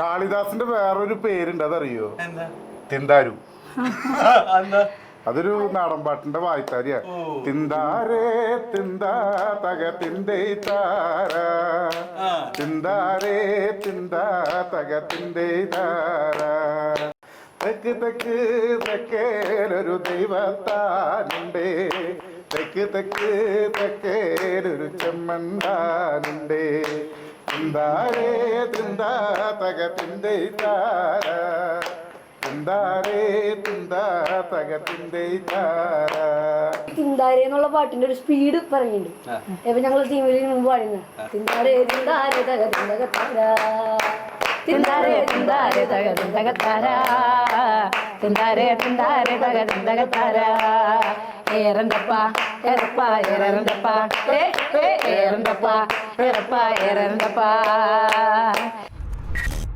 കാളിദാസിന്റെ വേറൊരു പേരുണ്ട്, അതറിയോ? തിന്താരു. അതൊരു നാടൻ പാട്ടിന്റെ വായ്ത്താരിയാ. തിന്താരേ തിന്താ തക തിന്തേ താര, തിന്താരേ തിന്താ തക തിന്തേ താര. തെക്ക് തെക്ക് തെക്കേലൊരു ദൈവത്താനുണ്ടേ, തെക്ക് തെക്ക് തെക്കേലൊരു ചെമ്മണ്ടാനുണ്ടേ. തിന്താരേ തിന്താ തക തിന്തേ താര, തിന്താരേ തിന്താ തക തിന്തേ താര. തിന്താരേ എന്നുള്ള പാട്ടിന്റെ ഒരു സ്പീഡ് പറയുന്നുണ്ട്. ഇപ്പൊ ഞങ്ങൾ ടീമിൽ മുമ്പ് പാടുന്ന തിന്താരേ തിന്താരേ തക തിന്തക താര, തിന്താരേ തിന്താരേ തക തിന്തക താര, തിന്താരേ തിന്താരേ തക തിന്തക താര. ഏറണ്ടപ്പാ എറപ്പാ ഏറണ്ടപ്പാ ഏറണ്ടപ്പാ എറപ്പാ ഏറണ്ടപ്പാ.